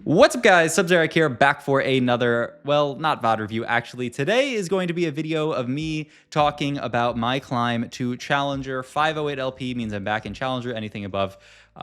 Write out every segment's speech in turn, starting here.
What's up, guys? Sub-Zero here, back for another, well, not VOD review, actually. Today is going to be a video of me talking about my climb to Challenger. 508 LP means I'm back in Challenger. Anything above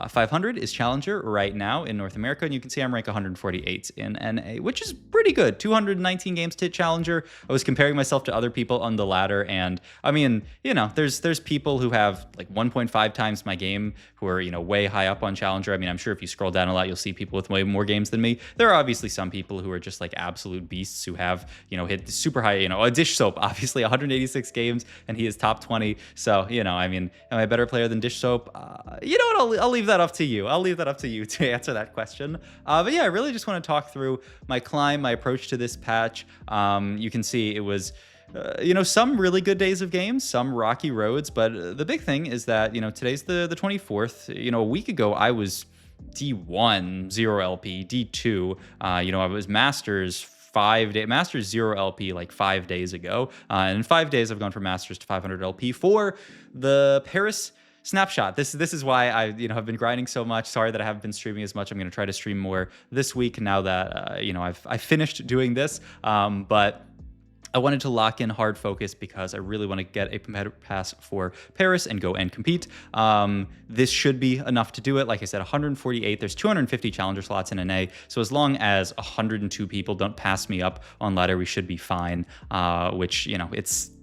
500 is Challenger right now in North America, and you can see I'm rank 148 in NA, which is pretty good. 219 games to hit Challenger. I was comparing myself to other people on the ladder, and I mean, you know, there's people who have like 1.5 times my game who are, you know, way high up on Challenger. I mean, I'm sure if you scroll down a lot, you'll see people with way more games than me. There are obviously some people who are just like absolute beasts who have, you know, hit super high, you know, a Dish Soap, obviously 186 games, and he is top 20. So, you know, I mean, am I a better player than Dish Soap? You know what, I'll leave that up to you. I'll leave that up to you to answer that question. But yeah, I really just want to talk through my climb, my approach to this patch. You can see it was, you know, some really good days of games, some rocky roads, but the big thing is that, you know, today's the 24th. You know, a week ago I was D1 0 LP, D2. You know, I was Masters 0 LP like 5 days ago, and in 5 days I've gone from Masters to 500 LP for the Paris snapshot. This is why I, you know, have been grinding so much. Sorry that I haven't been streaming as much. I'm going to try to stream more this week now that you know, I've finished doing this. But I wanted to lock in hard focus because I really want to get a competitive pass for Paris and go and compete. This should be enough to do it. Like I said, 148. There's 250 challenger slots in NA. So as long as 102 people don't pass me up on ladder, we should be fine. Which, you know,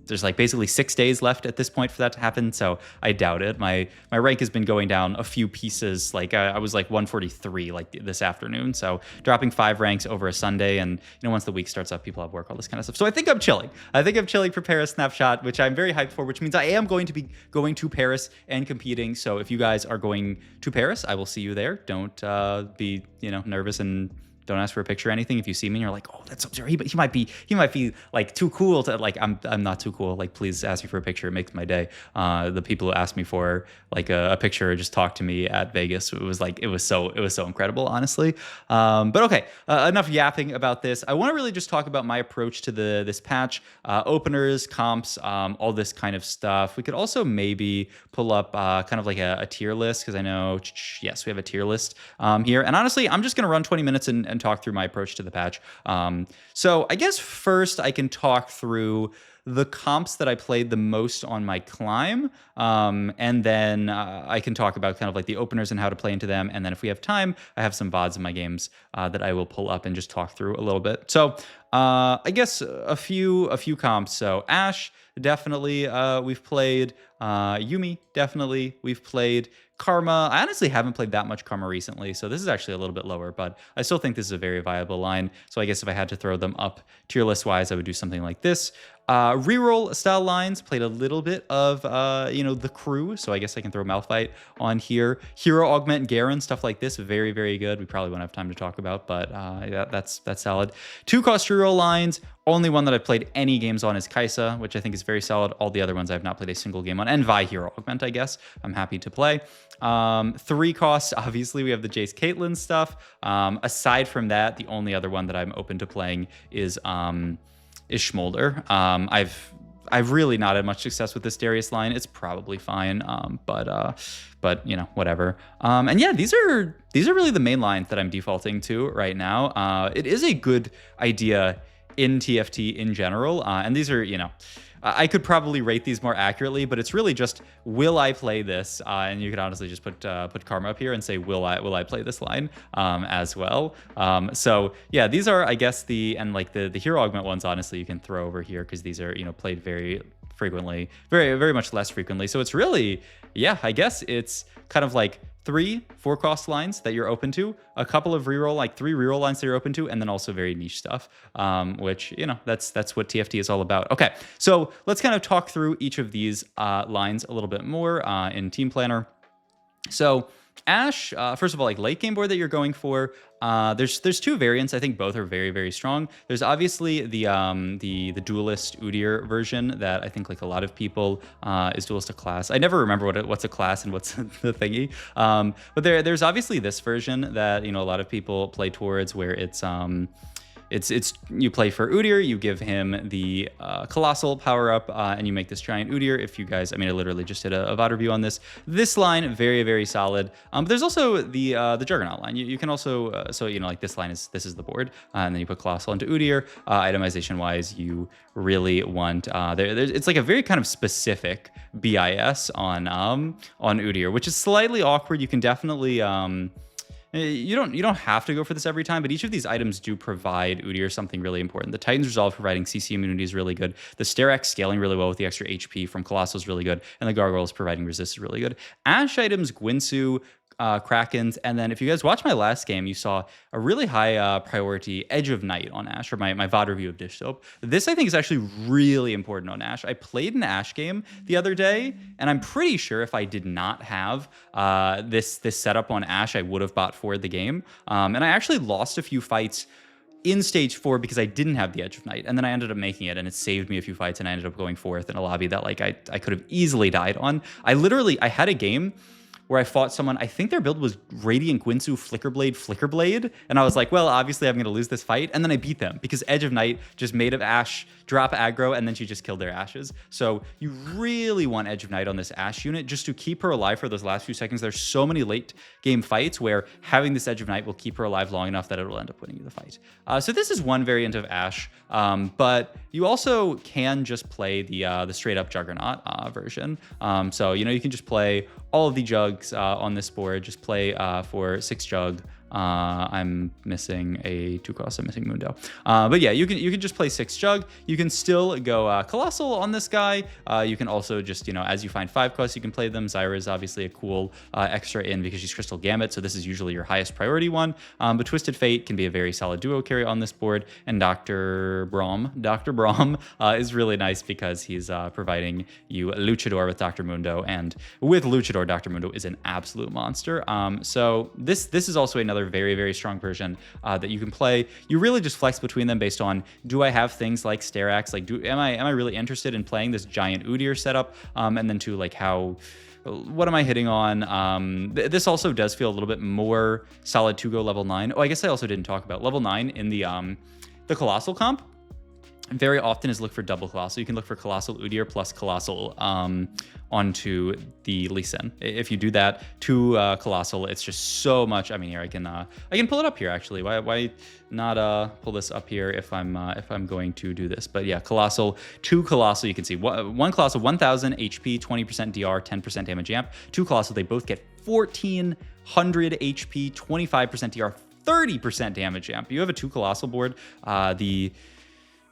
there's like basically 6 days left at this point for that to happen, so I doubt it. My rank has been going down a few pieces. Like I was like 143 like this afternoon, so dropping 5 ranks over a Sunday, and you know, once the week starts up, people have work, all this kind of stuff. So I think I'm chilling. I think I'm chilling for Paris snapshot, which I'm very hyped for, which means I am going to be going to Paris and competing. So if you guys are going to Paris, I will see you there. Don't be, you know, nervous and don't ask for a picture or anything. If you see me and you're like, oh, that's Sub-Zero, he might be like too cool to, like, I'm not too cool. Like, please ask me for a picture. It makes my day. The people who asked me for like a picture or just talk to me at Vegas, it was so incredible, honestly. But okay, enough yapping about this. I want to really just talk about my approach to this patch, openers, comps, all this kind of stuff. We could also maybe pull up kind of like a tier list, because I know, yes, we have a tier list here. And honestly, I'm just going to run 20 minutes and talk through my approach to the patch. So I guess first I can talk through the comps that I played the most on my climb, and then I can talk about kind of like the openers and how to play into them. And then if we have time, I have some VODs in my games that I will pull up and just talk through a little bit. So I guess a few comps. So Ashe, definitely we've played. Yuumi, definitely we've played. Karma, I honestly haven't played that much Karma recently, so this is actually a little bit lower, but I still think this is a very viable line. So I guess if I had to throw them up tier list wise, I would do something like this. Reroll style lines, played a little bit of, you know, the crew, so I guess I can throw Malphite on here. Hero Augment Garen, stuff like this, very, very good. We probably won't have time to talk about, but yeah, that's solid. 2-cost reroll lines, only one that I've played any games on is Kai'Sa, which I think is very solid. All the other ones I've not played a single game on, and Vi Hero Augment, I guess, I'm happy to play. 3 costs, obviously we have the Jace Caitlyn stuff. Aside from that, the only other one that I'm open to playing is Smolder. I've really not had much success with this Darius line. It's probably fine, but you know, whatever. And yeah, these are really the main lines that I'm defaulting to right now. It is a good idea in TFT in general, and these are, you know, I could probably rate these more accurately, but it's really just, will I play this? And you could honestly just put Karma up here and say, will I play this line as well? So yeah, these are, I guess, the Hero Augment ones, honestly, you can throw over here because these are, you know, played very frequently, very much less frequently. So it's really, yeah, I guess it's kind of like 3-4 cost lines that you're open to, a couple of reroll, like 3 reroll lines that you're open to, and then also very niche stuff, which, you know, that's what TFT is all about. Okay, so let's kind of talk through each of these lines a little bit more in Team Planner. So Ashe, first of all, like late game board that you're going for, there's 2 variants. I think both are very, very strong. There's obviously the duelist Udyr version that I think like a lot of people is duelist a class. I never remember what's a class and what's the thingy. But there's obviously this version that, you know, a lot of people play towards, where it's it's you play for Udyr, you give him the Colossal power up, and you make this giant Udyr. If you guys, I mean, I literally just did a VOD review on this. This line, very, very solid. But there's also the Juggernaut line. You can also, so, you know, like this line is, this is the board, and then you put Colossal into Udyr. Itemization wise, you really want, it's like a very kind of specific BIS on Udyr, which is slightly awkward. You can definitely, you don't have to go for this every time, but each of these items do provide Udyr something really important. The Titan's Resolve providing CC immunity is really good. The Sterax scaling really well with the extra HP from Colossal is really good. And the Gargoyles providing resist is really good. Ashe items, Gwinsu, Krakens, and then if you guys watched my last game, you saw a really high priority Edge of Night on Ashe, or my VOD review of Dish Soap. This I think is actually really important on Ashe. I played an Ashe game the other day, and I'm pretty sure if I did not have this setup on Ashe, I would have bought forward the game. And I actually lost a few fights in stage 4 because I didn't have the Edge of Night, and then I ended up making it, and it saved me a few fights, and I ended up going fourth in a lobby that like I could have easily died on. I had a game where I fought someone, I think their build was Radiant Gwinsu Flickerblade, and I was like, well, obviously I'm gonna lose this fight, and then I beat them, because Edge of Night just made of Ashe drop aggro, and then she just killed their Ashes. So you really want Edge of Night on this Ashe unit, just to keep her alive for those last few seconds. There's so many late game fights where having this Edge of Night will keep her alive long enough that it will end up winning you the fight. So this is one variant of Ashe, but you also can just play the straight up Juggernaut version. So, you know, you can just play all of the jugs on this board. Just play for 6 jug. I'm missing a 2-cost. I'm missing Mundo. But yeah, you can just play 6 jug. You can still go Colossal on this guy. You can also just, you know, as you find 5-costs, you can play them. Zyra is obviously a cool extra in because she's Crystal Gambit, so this is usually your highest priority one. But Twisted Fate can be a very solid duo carry on this board, and Dr. Braum is really nice because he's providing you Luchador with Dr. Mundo, and with Luchador, Dr. Mundo is an absolute monster. So this is also another very, very strong version that you can play. You really just flex between them based on, do I have things like Sterax? Like, am I really interested in playing this giant Udyr setup? And then to like what am I hitting on? This also does feel a little bit more solid to go level 9. Oh, I guess I also didn't talk about level 9 in the Colossal comp. Very often is look for double Colossal. You can look for Colossal Udyr plus Colossal onto the Lee Sin. If you do that to Colossal, it's just so much. I mean, here I can pull it up here actually. Why not pull this up here if I'm going to do this? But yeah, Colossal, 2 Colossal. You can see one Colossal 1000 HP, 20% DR, 10% damage amp. 2 Colossal, they both get 1400 HP, 25% DR, 30% damage amp. You have a 2 Colossal board.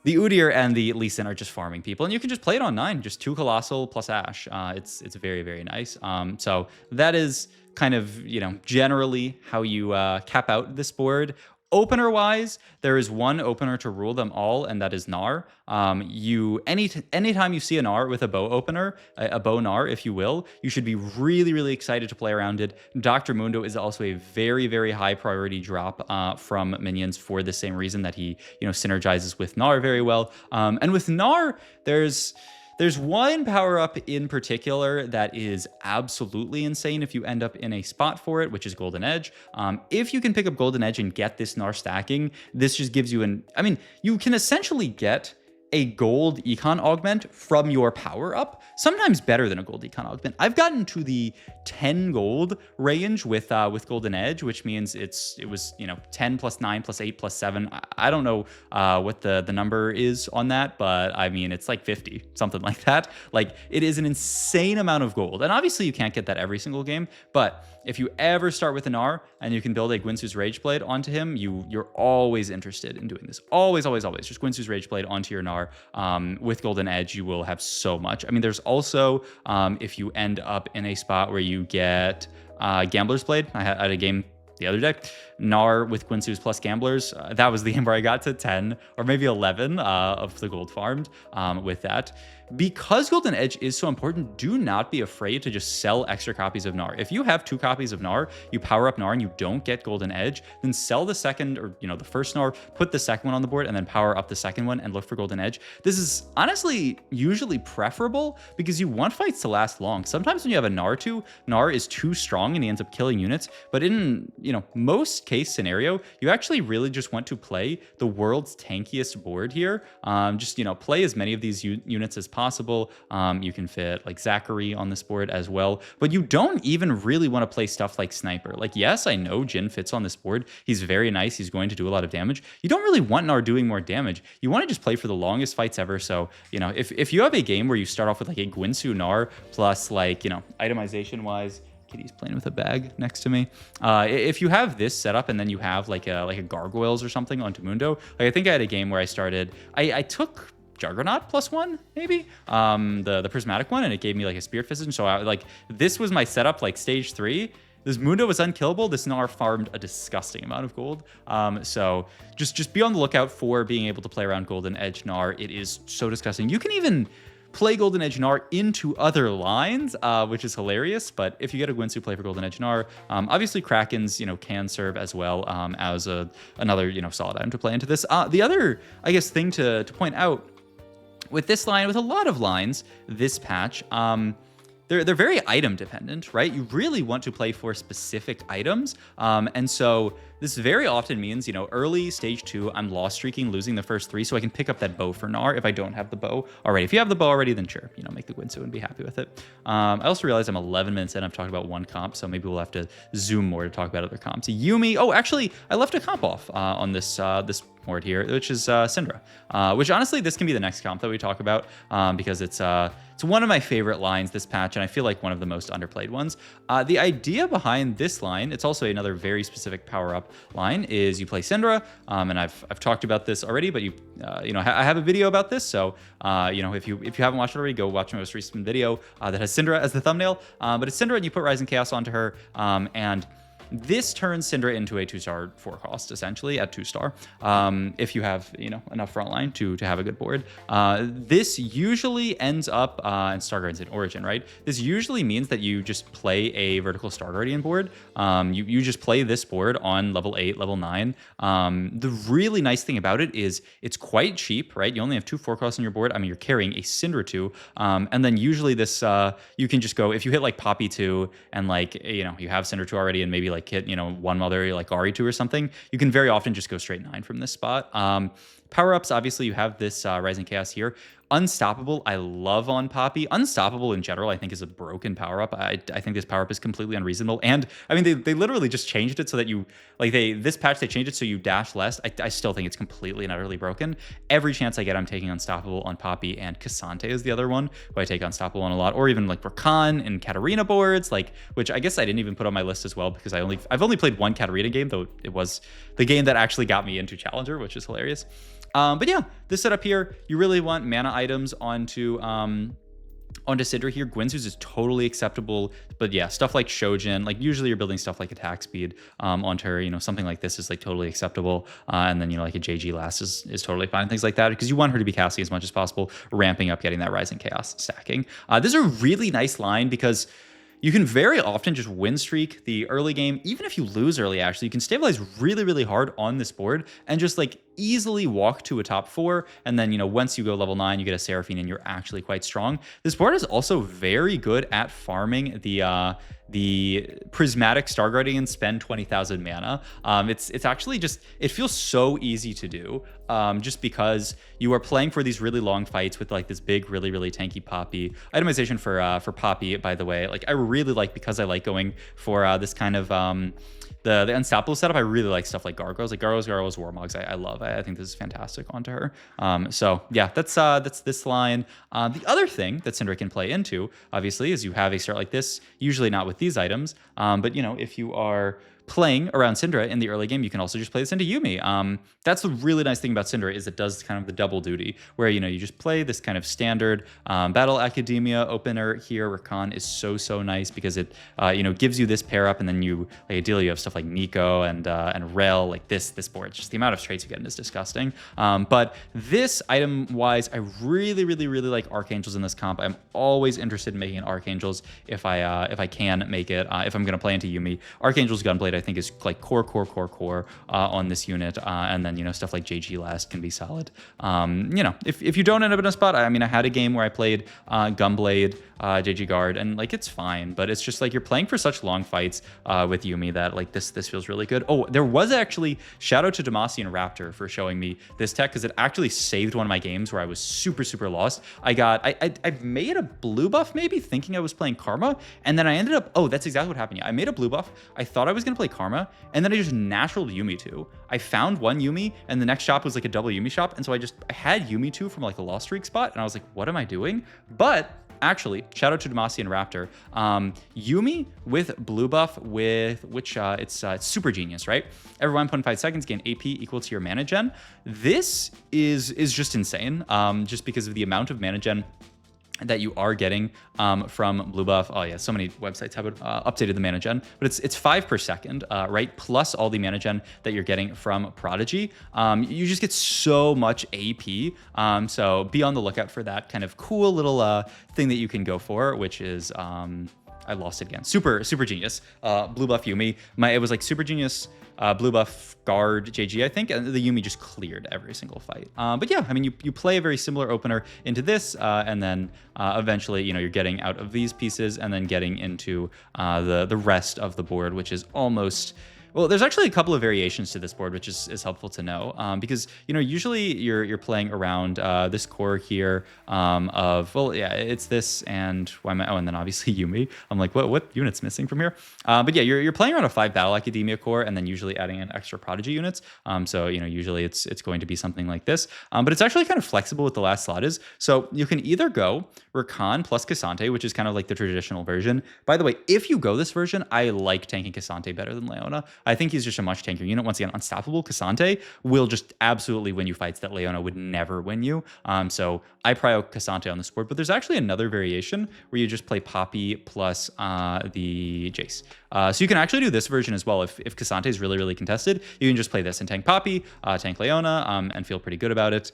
The Udyr and the Lee Sin are just farming people, and you can just play it on 9, just 2 Colossal plus Ashe. It's very, very nice. So that is kind of, you know, generally how you cap out this board. Opener wise, there is one opener to rule them all, and that is Gnar. Anytime you see a Gnar with a bow opener, a bow Gnar, if you will, you should be really, really excited to play around it. Dr. Mundo is also a very, very high priority drop from minions for the same reason that he, you know, synergizes with Gnar very well. And with Gnar, there's one power-up in particular that is absolutely insane if you end up in a spot for it, which is Golden Edge. If you can pick up Golden Edge and get this Gnar stacking, this just gives you you can essentially get a gold econ augment from your power up, sometimes better than a gold econ augment. I've gotten to the 10 gold range with Golden Edge, which means it was, you know, 10 plus 9 plus 8 plus 7. I don't know what the number is on that, but I mean, it's like 50, something like that. Like, it is an insane amount of gold. And obviously you can't get that every single game, but if you ever start with an R and you can build a Gwinsu's Rageblade onto him, you're always interested in doing this. Always, always, always. Just Gwinsu's Rageblade onto your Gnar. With Golden Edge, you will have so much. I mean, there's also, if you end up in a spot where you get Gambler's Blade. I had a game the other day, Gnar with Gwinsu's plus Gamblers. That was the game where I got to 10 or maybe 11 of the gold farmed with that. Because Golden Edge is so important, do not be afraid to just sell extra copies of Gnar. If you have 2 copies of Gnar, you power up Gnar and you don't get Golden Edge, then sell the second, or the first Gnar, put the second one on the board, and then power up the second one and look for Golden Edge. This is honestly usually preferable because you want fights to last long. Sometimes when you have a Gnar 2, Gnar is too strong and he ends up killing units. But in most case scenario, you actually really just want to play the world's tankiest board here. Just, play as many of these units as possible. You can fit like Zachary on this board as well, but you don't even really want to play stuff like Sniper. Like, yes, I know Jhin fits on this board. He's very nice. He's going to do a lot of damage. You don't really want Gnar doing more damage. You want to just play for the longest fights ever. So, if you have a game where you start off with like a Gwynsu Gnar plus like, itemization wise, Kitty's playing with a bag next to me. If you have this setup and then you have like a Gargoyles or something onto Mundo, like I think I had a game where I started, I took Juggernaut +1 maybe, the prismatic one, and it gave me like a Spirit Physician. So this was my setup, like stage 3. This Mundo was unkillable. This Gnar farmed a disgusting amount of gold. So just be on the lookout for being able to play around Golden Edge Gnar. It is so disgusting. You can even play Golden Edge Gnar into other lines, which is hilarious. But if you get a Gwynsu play for Golden Edge Gnar, obviously Krakens, can serve as well as another, solid item to play into this. The other, I guess, thing to point out with this line, with a lot of lines, this patch, they're very item dependent, right? You really want to play for specific items. And so this very often means, early stage 2, I'm lost streaking, losing the first 3, so I can pick up that bow for Gnar if I don't have the bow already. If you have the bow already, then sure, make the Gwynsu and be happy with it. I also realized I'm 11 minutes in. I've talked about one comp, so maybe we'll have to zoom more to talk about other comps. Yuumi, oh, actually, I left a comp off on this board here, which is Syndra, which honestly, this can be the next comp that we talk about because it's one of my favorite lines this patch, and I feel like one of the most underplayed ones. The idea behind this line, it's also another very specific power-up line, is you play Syndra, and I've talked about this already, but I have a video about this, so if you haven't watched it already, go watch my most recent video that has Syndra as the thumbnail. But it's Syndra, and you put Rising Chaos onto her, and this turns Syndra into a 2-star 4 cost, essentially, at 2-star, if you have, enough frontline to have a good board. This usually ends up, in Star Guardians in Origin, right? This usually means that you just play a vertical Star Guardian board. You just play this board on level 8, level 9. The really nice thing about it is it's quite cheap, right? You only have 2 4 costs on your board. I mean, you're carrying a Syndra 2, and then usually this, you can just go, if you hit like Poppy 2 and like, you have Syndra 2 already and maybe like hit, one other like Ari 2 or something, you can very often just go straight 9 from this spot. Power-ups, obviously, you have this Rising Chaos here. Unstoppable, I love on Poppy. Unstoppable in general, I think, is a broken power-up. I think this power-up is completely unreasonable. And, I mean, they literally just changed it so that you, like, this patch, they changed it so you dash less. I still think it's completely and utterly broken. Every chance I get, I'm taking Unstoppable on Poppy, and Cassante is the other one who I take Unstoppable on a lot. Or even, like, Rakan and Katarina boards, like, which I guess I didn't even put on my list as well because I've only played one Katarina game, though it was the game that actually got me into Challenger, which is hilarious. But yeah, this setup here, you really want mana items onto Syndra here. Gwynsu's is totally acceptable, but yeah, stuff like Shojin, like usually you're building stuff like attack speed onto her, something like this is like totally acceptable. And then, like a JG last is totally fine, things like that, because you want her to be casting as much as possible, ramping up, getting that Rising Chaos stacking. This is a really nice line because you can very often just win streak the early game. Even if you lose early, actually, you can stabilize really, really hard on this board and just like easily walk to a top 4. And then, once you go level 9, you get a Seraphine and you're actually quite strong. This board is also very good at farming the prismatic Star Guardian spend 20,000 mana. It's actually just, it feels so easy to do just because you are playing for these really long fights with like this big, really, really tanky Poppy. Itemization for Poppy, by the way, like I really like, because I like going for this kind of the Unstoppable setup. I really like stuff like Gargoyles, Warmogs. I love. I think this is fantastic onto her. So yeah, that's this line. The other thing that Syndra can play into, obviously, is you have a start like this, usually not with these items, but if you are playing around Syndra in the early game, you can also just play this into Yuumi. That's the really nice thing about Syndra, is it does kind of the double duty, where you just play this kind of standard Battle Academia opener here. Rakan is so nice because it gives you this pair up, and then ideally you have stuff like Nico and Rel, like this board. Just the amount of traits you get in is disgusting. But this item wise, I really like Archangels in this comp. I'm always interested in making Archangels if I can make it. If I'm gonna play into Yuumi, Archangels Gunblade I think is like core on this unit, and then stuff like JG last can be solid. If you don't end up in a spot, I mean, I had a game where I played Gunblade JG guard, and like it's fine, but it's just like you're playing for such long fights with Yuumi that like this feels really good. Oh, there was actually shout out to Demacian Raptor for showing me this tech, because it actually saved one of my games where I was super lost. I made a blue buff maybe thinking I was playing Karma, and then I ended up, oh, that's exactly what happened. Yeah, I made a blue buff. I thought I was gonna play Karma, and then I just naturaled Yuumi 2. I found one Yuumi, and the next shop was like a double Yuumi shop, and so I had Yuumi 2 from like a lost streak spot, and I was like, what am I doing? But actually, shout out to Demacian Raptor. Yuumi with blue buff with which it's super genius, right? Every 1.5 seconds gain AP equal to your mana gen. This is just insane, just because of the amount of mana gen that you are getting from blue buff. Oh yeah, so many websites have updated the mana gen, but it's 5 per second, right? Plus all the mana gen that you're getting from Prodigy. You just get so much AP. So be on the lookout for that kind of cool little thing that you can go for, which is I lost it again. Super genius. Blue buff Yuumi. It was like super genius. Blue buff guard JG, I think, and the Yuumi just cleared every single fight. But yeah, I mean, you play a very similar opener into this, and then eventually, you know, you're getting out of these pieces and then getting into the rest of the board, which is almost. Well, there's actually a couple of variations to this board, which is helpful to know, because, you know, usually you're playing around this core here of, well, yeah, it's this and why am I, oh, and then obviously Yuumi. I'm like, what unit's missing from here? But yeah, you're playing around a 5 Battle Academia core and then usually adding in extra Prodigy units. So, you know, usually it's going to be something like this, but it's actually kind of flexible with the last slot is. So you can either go Rakan plus Cassante, which is kind of like the traditional version. By the way, if you go this version, I like tanking Cassante better than Leona. I think he's just a much tankier unit. Once again, unstoppable. Cassante will just absolutely win you fights that Leona would never win you. So I prio Cassante on this board, but there's actually another variation where you just play Poppy plus the Jace. So you can actually do this version as well. If Cassante is really contested, you can just play this and tank Poppy, tank Leona, and feel pretty good about it.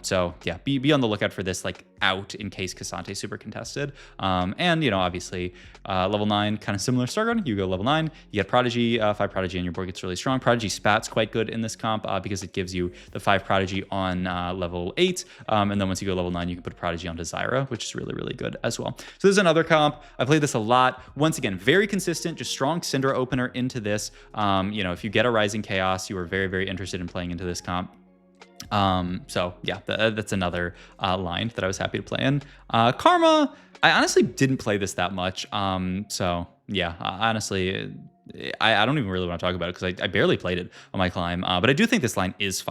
So yeah, be on the lookout for this like out in case Cassante is super contested. And you know, obviously level 9, kind of similar Stargarden. You go level 9, you get Prodigy, 5 Prodigy, and your board gets really strong. Prodigy Spat's quite good in this comp because it gives you the 5 Prodigy on level 8. And then once you go level 9, you can put Prodigy onto Zyra, which is really good as well. So this is another comp. I played this a lot. Once again, very consistent, just strong Syndra opener into this. You know, if you get a Rising Chaos, you are very interested in playing into this comp. So yeah, that's another line that I was happy to play in. Karma, I honestly didn't play this that much. So yeah, honestly, I don't even really want to talk about it because I barely played it on my climb. But I do think this line is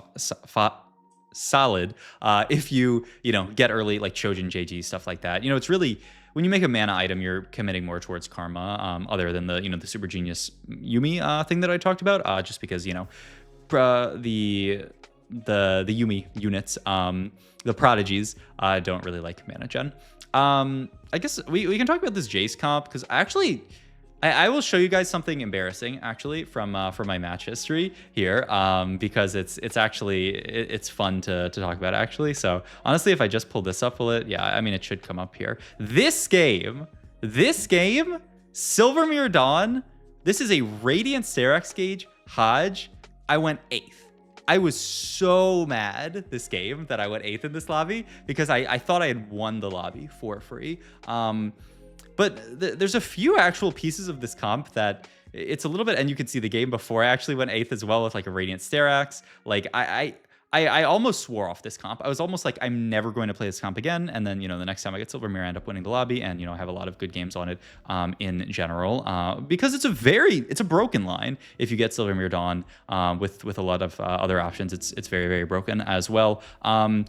solid if you know, get early, like Chojin, JG, stuff like that. You know, it's really, when you make a mana item, you're committing more towards Karma, other than the, you know, the super genius Yuumi thing that I talked about, just because, you know, the Yuumi units, the Prodigies, don't really like mana gen. I guess we can talk about this Jace comp, because actually I will show you guys something embarrassing actually from my match history here, because it's actually it's fun to talk about actually. So honestly, if I just pull this up, will it? Yeah, I mean, it should come up here. This game, Silvermere Dawn, this is a Radiant Sterak's Gauge Hodge. I went 8th. I was so mad this game that I went 8th in this lobby because I thought I had won the lobby for free. But there's a few actual pieces of this comp that it's a little bit, and you can see the game before I actually went 8th as well with like a Radiant Sterak's. Like I almost swore off this comp. I was almost like, I'm never going to play this comp again. And then, you know, the next time I get Silvermere, I end up winning the lobby, and, you know, I have a lot of good games on it in general, because it's a broken line. If you get Silvermere Dawn with a lot of other options, it's very broken as well. But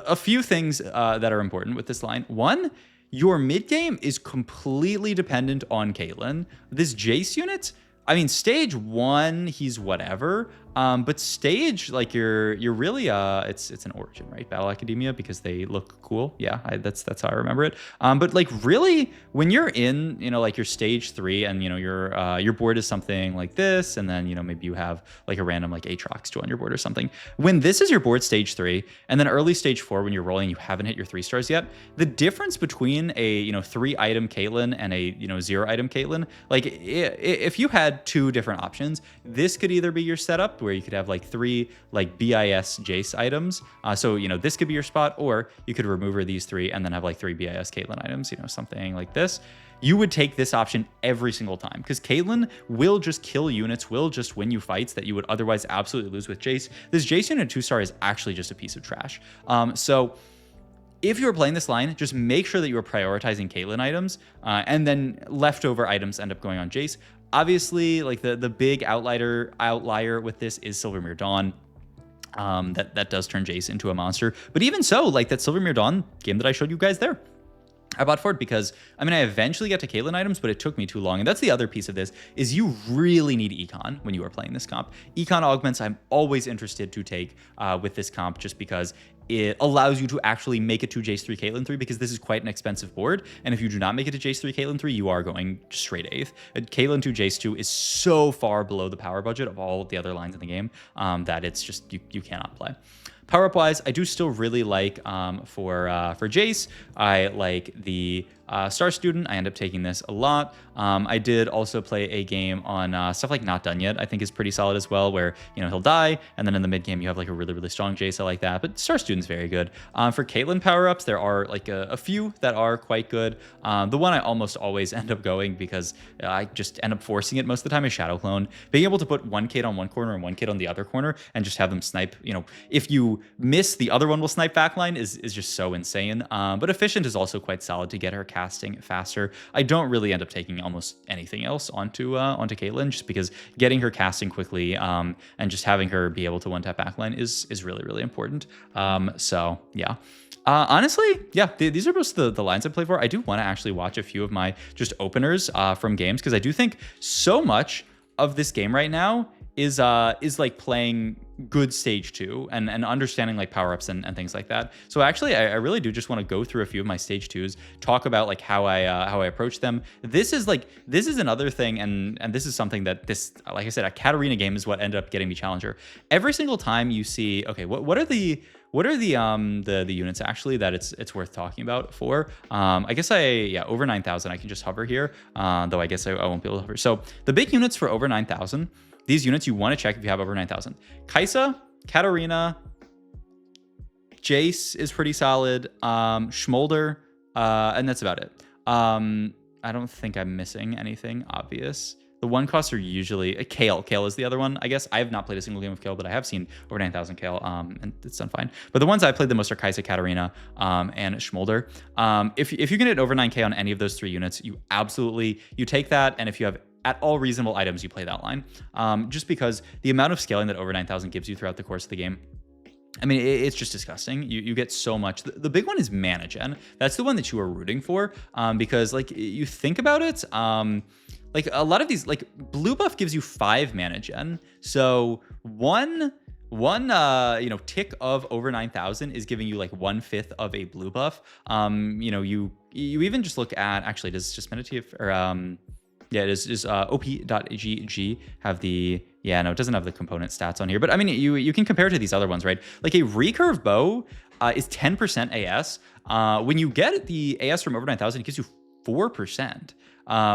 a few things that are important with this line. One, your mid game is completely dependent on Caitlyn. This Jace unit, I mean, stage 1, he's whatever. But stage, like you're really it's an Origin, right? Battle Academia, because they look cool. Yeah, that's how I remember it. But like really, when you're in, you know, like your stage 3, and you know your board is something like this, and then, you know, maybe you have like a random like Aatrox on your board or something. When this is your board stage 3, and then early stage 4, when you're rolling, you haven't hit your 3 stars yet. The difference between a, you know, 3 item Caitlyn and a, you know, 0 item Caitlyn, like if you had 2 different options, this could either be your setup up where you could have like 3 like BIS Jace items. So, you know, this could be your spot, or you could remove these 3 and then have like 3 BIS Caitlyn items, you know, something like this. You would take this option every single time because Caitlyn will just kill units, will just win you fights that you would otherwise absolutely lose with Jace. This Jace unit 2-star is actually just a piece of trash. So if you're playing this line, just make sure that you are prioritizing Caitlyn items, and then leftover items end up going on Jace. Obviously, like the big outlier with this is Silvermere Dawn. That does turn Jace into a monster. But even so, like that Silvermere Dawn game that I showed you guys there, I bought for it because, I mean, I eventually got to Caitlyn items, but it took me too long. And that's the other piece of this, is you really need econ when you are playing this comp. Econ augments I'm always interested to take with this comp, just because it allows you to actually make it to Jace 3, Caitlyn 3, because this is quite an expensive board. And if you do not make it to Jace 3, Caitlyn 3, you are going straight 8th. Caitlyn 2, Jace 2 is so far below the power budget of all of the other lines in the game that it's just, you cannot play. Power up wise, I do still really like for Jace, I like the Star Student. I end up taking this a lot. I did also play a game on stuff like Not Done Yet, I think is pretty solid as well, where, you know, he'll die, and then in the mid game you have like a really, really strong Jace. I like that, but Star Student's very good. For Caitlyn power-ups, there are like a few that are quite good. The one I almost always end up going, because I just end up forcing it most of the time, is Shadow Clone. Being able to put one kid on one corner and one kid on the other corner and just have them snipe, you know, if you miss, the other one will snipe backline is just so insane. But Efficient is also quite solid to get her casting faster. I don't really end up taking almost anything else onto Caitlyn, just because getting her casting quickly and just having her be able to one-tap backline is really, really important. So yeah. Honestly, yeah, these are most of the lines I play for. I do want to actually watch a few of my just openers from games, because I do think so much of this game right now is like playing good stage 2 and understanding like power-ups and things like that. So actually, I really do just want to go through a few of my stage 2s, talk about like how I approach them. This is another thing, and this is something that this, like I said, a Katarina game is what ended up getting me Challenger. Every single time you see, okay, what are the units actually that it's worth talking about for? I guess over 9,000 I can just hover here, though I guess I won't be able to hover. So the big units for over 9,000, these units you want to check if you have over 9,000. Kaisa, Katarina, Jace is pretty solid, Schmolder, and that's about it. I don't think I'm missing anything obvious. The one costs are usually Kale. Kale is the other one, I guess. I have not played a single game of Kale, but I have seen over 9,000 Kale, and it's done fine. But the ones I played the most are Kaisa, Katarina, and Schmolder. If you can hit over 9K on any of those 3 units, you take that, and if you have at all reasonable items, you play that line. Just because the amount of scaling that over 9,000 gives you throughout the course of the game, I mean, it's just disgusting. You get so much. The big one is mana gen. That's the one that you are rooting for, because like you think about it, like a lot of these, like blue buff gives you 5 mana gen. So one tick of over 9,000 is giving you like 1/5 of a blue buff. You even just look at, actually, does just Meditative or yeah, it is op.gg have the, yeah, no, it doesn't have the component stats on here, but I mean, you can compare it to these other ones, right? Like a recurve bow is 10% AS. When you get the AS from over 9,000, it gives you 4%.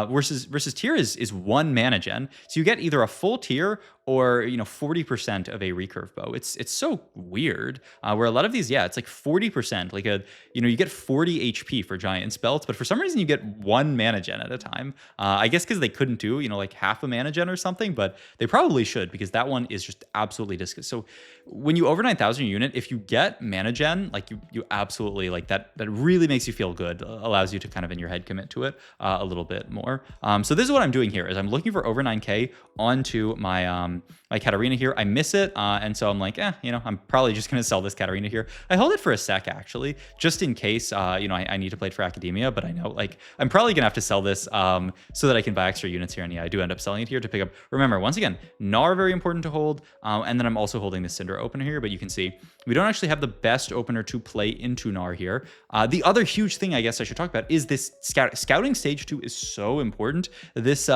Versus tier is 1 mana gen. So you get either a full tier or 40% of a recurve bow. It's so weird. Where a lot of these, yeah, it's like 40%. Like you get 40 HP for giant spells, but for some reason you get 1 mana gen at a time. I guess because they couldn't do like half a mana gen or something, but they probably should, because that one is just absolutely disgusting. So when you over 9,000 unit, if you get mana gen, like you absolutely like that really makes you feel good, allows you to kind of in your head commit to it a little bit more. So this is what I'm doing here, is I'm looking for over 9K onto my my Katarina here. I miss it, and so I'm like, I'm probably just gonna sell this Katarina here. I hold it for a sec actually, just in case I need to play it for Academia, but I know like I'm probably gonna have to sell this so that I can buy extra units here. And yeah, I do end up selling it here to pick up. Remember, once again, Gnar very important to hold, and then I'm also holding the Syndra opener here, but you can see we don't actually have the best opener to play into Gnar here. The other huge thing I guess I should talk about is this scouting stage 2 is so important. This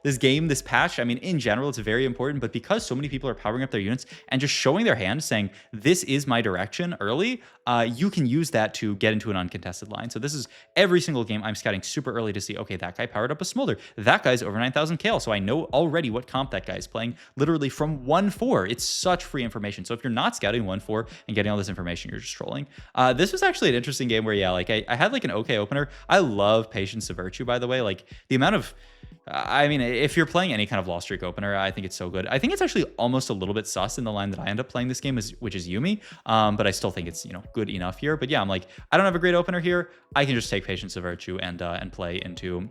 this game, this patch, I mean, in general, it's very important, but because so many people are powering up their units and just showing their hand saying, this is my direction early, you can use that to get into an uncontested line. So this is every single game I'm scouting super early to see, okay, that guy powered up a Smolder. That guy's over 9,000 KL. So I know already what comp that guy is playing literally from 1-4. It's such free information. So if you're not scouting 1-4 and getting all this information, you're just trolling. This was actually an interesting game where, yeah, like I had like an okay opener. I love Patience of Virtue, by the way. Like the amount of, I mean, if you're playing any kind of lost streak opener, I think it's so good. I think it's actually almost a little bit sus in the line that I end up playing this game, which is Yuumi. But I still think it's, you know, good enough here. But yeah, I'm like, I don't have a great opener here. I can just take Patience of Virtue and play into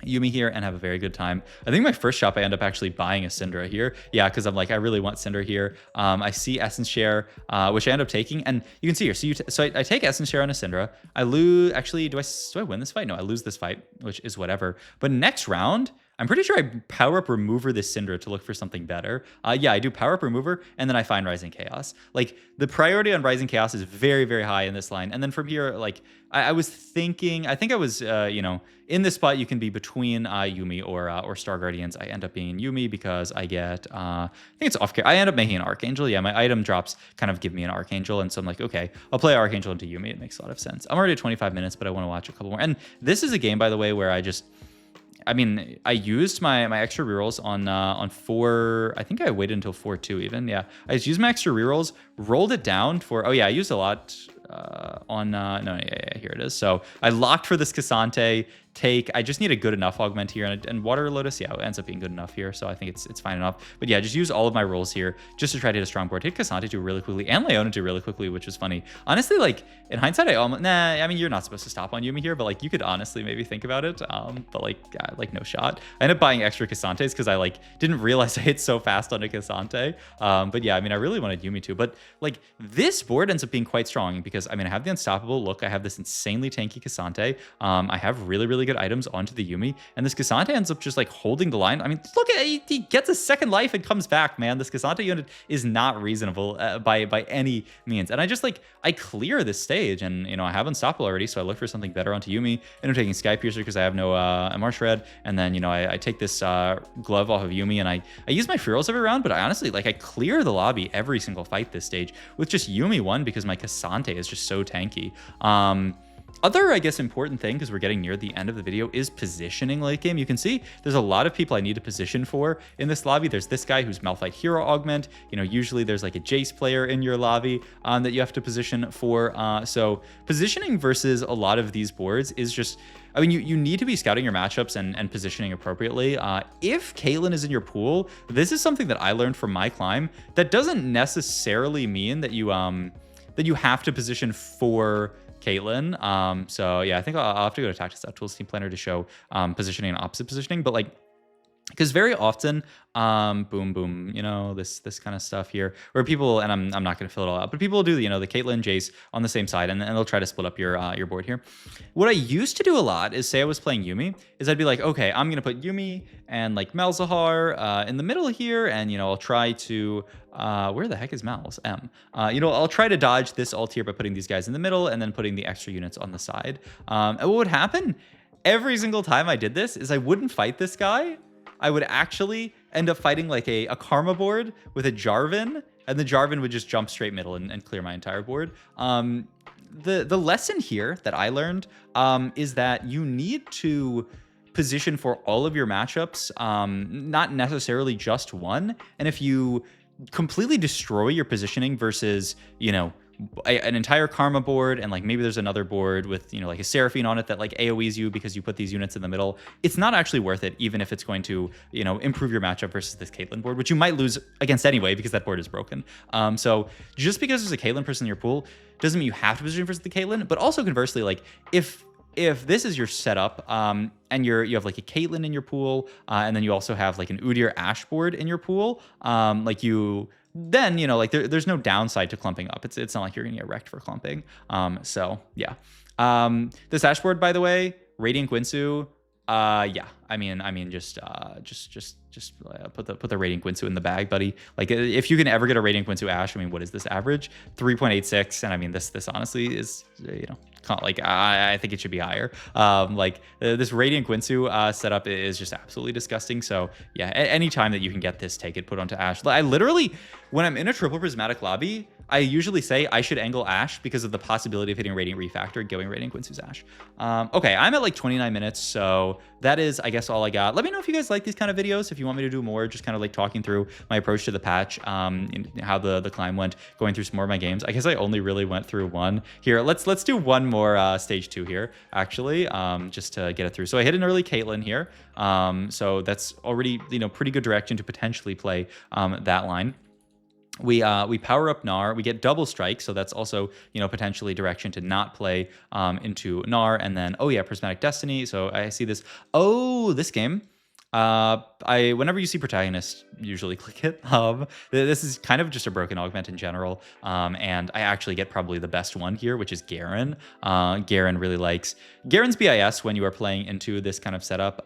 Yuumi here and have a very good time. I think my first shop I end up actually buying a Syndra here. Yeah, because I'm like, I really want Syndra here. I see Essence Share, which I end up taking, and you can see here. So I take Essence Share on a Syndra. I lose. Actually, do I win this fight? No, I lose this fight, which is whatever. But next round, I'm pretty sure I power up Remover this Syndra to look for something better. Yeah, I do power up Remover, and then I find Rising Chaos. Like, the priority on Rising Chaos is very, very high in this line. And then from here, like, I was thinking, I think I was, you know, in this spot, you can be between Yuumi or Star Guardians. I end up being Yuumi because I get, I think it's off care. I end up making an Archangel. Yeah, my item drops kind of give me an Archangel. And so I'm like, okay, I'll play Archangel into Yuumi. It makes a lot of sense. I'm already at 25 minutes, but I want to watch a couple more. And this is a game, by the way, where I mean, I used my extra rerolls on 4. I think I waited until 4-2 even. Yeah, I just used my extra rerolls, rolled it down for. Oh yeah, I used a lot on. No, yeah, here it is. So I locked for this Cassante. I just need a good enough augment here, and Water Lotus, yeah, it ends up being good enough here, so I think it's fine enough. But yeah, just use all of my rolls here just to try to hit a strong board. Hit Cassante too really quickly, and Leona too really quickly, which was funny. Honestly, like, in hindsight, I mean, you're not supposed to stop on Yuumi here, but like, you could honestly maybe think about it, but like no shot. I ended up buying extra Cassantes because I like didn't realize I hit so fast on a Cassante. But yeah, I mean, I really wanted Yuumi too, but like, this board ends up being quite strong because, I mean, I have the Unstoppable look, I have this insanely tanky Cassante, I have really good items onto the Yuumi, and this Cassante ends up just like holding the line. I mean, look at he gets a second life and comes back, man. This Cassante unit is not reasonable by any means, and I clear this stage, and you know, I have Unstoppable already, so I look for something better onto Yuumi, and I'm taking Sky Piercer because I have no MR Shred, and then, you know, I take this glove off of Yuumi, and I use my free rolls every round, but I honestly, like, I clear the lobby every single fight this stage with just Yuumi 1 because my Cassante is just so tanky. Other, I guess, important thing, because we're getting near the end of the video, is positioning late game. You can see there's a lot of people I need to position for in this lobby. There's this guy who's Malphite Hero Augment. You know, usually there's like a Jace player in your lobby that you have to position for. So positioning versus a lot of these boards is just, I mean, you need to be scouting your matchups and positioning appropriately. If Caitlyn is in your pool, this is something that I learned from my climb. That doesn't necessarily mean that you have to position for Caitlyn. So yeah, I think I'll have to go to Tactics Tools Team Planner to show positioning and opposite positioning, but like, because very often, boom, you know, this kind of stuff here, where people, and I'm not going to fill it all out, but people will do, you know, the Caitlyn Jace on the same side, and they'll try to split up your board here. What I used to do a lot is, say I was playing Yuumi, is I'd be like, okay, I'm going to put Yuumi and like Malzahar in the middle here, and, you know, I'll try to, where the heck is Mal's? You know, I'll try to dodge this ult here by putting these guys in the middle and then putting the extra units on the side. And what would happen every single time I did this is I wouldn't fight this guy. I would actually end up fighting like a Karma board with a Jarvan, and the Jarvan would just jump straight middle and clear my entire board. The lesson here that I learned is that you need to position for all of your matchups, not necessarily just one. And if you completely destroy your positioning versus, you know, an entire Karma board, and like maybe there's another board with, you know, like a Seraphine on it that like AoEs you because you put these units in the middle, it's not actually worth it, even if it's going to, you know, improve your matchup versus this Caitlyn board, which you might lose against anyway because that board is broken. So just because there's a Caitlyn person in your pool doesn't mean you have to position versus the Caitlyn, but also conversely, like if this is your setup, and you have like a Caitlyn in your pool, and then you also have like an Udyr Ashe board in your pool, then, you know, like there's no downside to clumping up. It's not like you're gonna get wrecked for clumping. So yeah. This Ashe board, by the way, Radiant Guinsoo, Yeah. Just put the Radiant Guinsoo in the bag, buddy. Like, if you can ever get a Radiant Guinsoo Ashe, I mean, what is this average? 3.86, and I mean, this honestly is, like, I think it should be higher. This Radiant Guinsoo setup is just absolutely disgusting. So yeah, any time that you can get this, take it, put onto Ashe. I literally, when I'm in a triple prismatic lobby, I usually say I should angle Ashe because of the possibility of hitting Radiant Refactor, going Radiant Guinsoo's Ashe. Okay, I'm at like 29 minutes, so that is, I guess, all I got. Let me know if you guys like these kind of videos, if you want me to do more, just kind of like talking through my approach to the patch, and how the climb went, going through some more of my games. I guess I only really went through one. Here, let's do one more stage 2 here, actually, just to get it through. So I hit an early Caitlyn here, so that's already, pretty good direction to potentially play that line. We power up Gnar, we get double strike, so that's also, potentially direction to not play into Gnar. And then, oh yeah, Prismatic Destiny. So I see this. Oh, this game. Whenever you see protagonist, usually click it. This is kind of just a broken augment in general, and I actually get probably the best one here, which is Garen. Garen really likes Garen's BIS when you are playing into this kind of setup.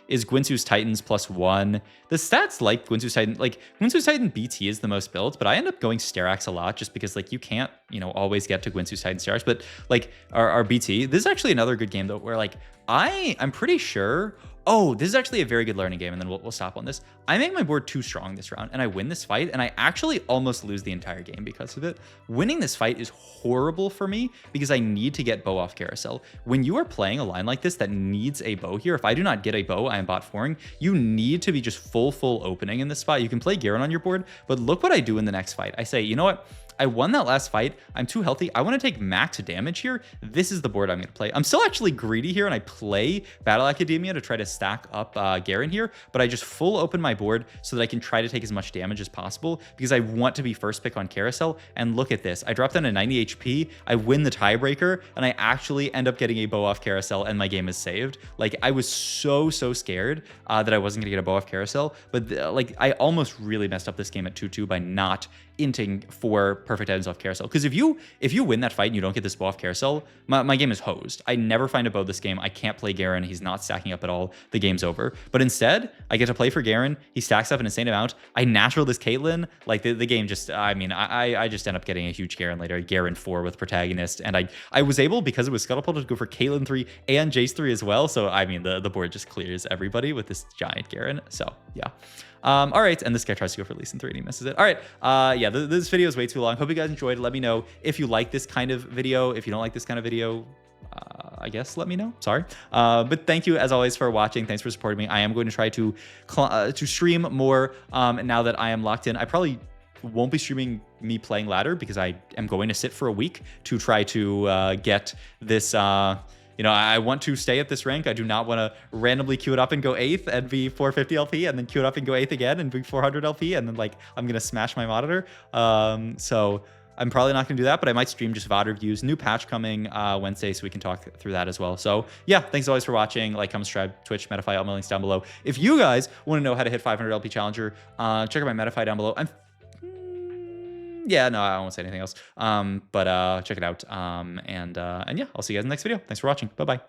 Is Guinsoo's Titans +1. The stats like Guinsoo's Titan, like Guinsoo's Titan BT is the most built, but I end up going Sterax a lot just because like you can't, always get to Guinsoo's Titan Sterax, but like our BT, this is actually another good game though, where like I'm pretty sure, oh, this is actually a very good learning game, and then we'll stop on this. I make my board too strong this round, and I win this fight, and I actually almost lose the entire game because of it. Winning this fight is horrible for me because I need to get bow off carousel. When you are playing a line like this that needs a bow here, if I do not get a bow, I am bot 4ing. You need to be just full opening in this spot. You can play Garen on your board, but look what I do in the next fight. I say, you know what? I won that last fight. I'm too healthy. I want to take max damage here. This is the board I'm going to play. I'm still actually greedy here, and I play Battle Academia to try to stack up Garen here, but I just full open my board so that I can try to take as much damage as possible because I want to be first pick on carousel. And look at this. I dropped down to 90 HP. I win the tiebreaker, and I actually end up getting a bow off carousel, and my game is saved. Like, I was so scared that I wasn't going to get a bow off carousel, but like I almost really messed up this game at 2-2 by not inting for perfect items off carousel. Because if you win that fight and you don't get this bow off carousel, my game is hosed. I never find a bow this game. I can't play Garen. He's not stacking up at all. The game's over. But instead, I get to play for Garen. He stacks up an insane amount. I natural this Caitlyn. Like the game just, I just end up getting a huge Garen later. Garen 4 with protagonist. And I was able, because it was Scuttleball, to go for Caitlyn 3 and Jace 3 as well. So the board just clears everybody with this giant Garen. So yeah. All right, and this guy tries to go for Lee Sin 3 and he misses it. All right, yeah, this video is way too long. Hope you guys enjoyed. Let me know if you like this kind of video. If you don't like this kind of video, I guess let me know. Sorry. But thank you as always for watching. Thanks for supporting me. I am going to try to stream more now that I am locked in. I probably won't be streaming me playing ladder because I am going to sit for a week to try to get this. I want to stay at this rank. I do not want to randomly queue it up and go 8th and be 450 LP and then queue it up and go 8th again and be 400 LP and then like I'm going to smash my monitor. So I'm probably not going to do that, but I might stream just VOD reviews. New patch coming Wednesday, so we can talk through that as well. So yeah, thanks always for watching. Like, comment, subscribe, Twitch, Metafy, all my links down below. If you guys want to know how to hit 500 LP Challenger, check out my Metafy down below. Yeah, no, I won't say anything else. But check it out. And yeah, I'll see you guys in the next video. Thanks for watching. Bye-bye.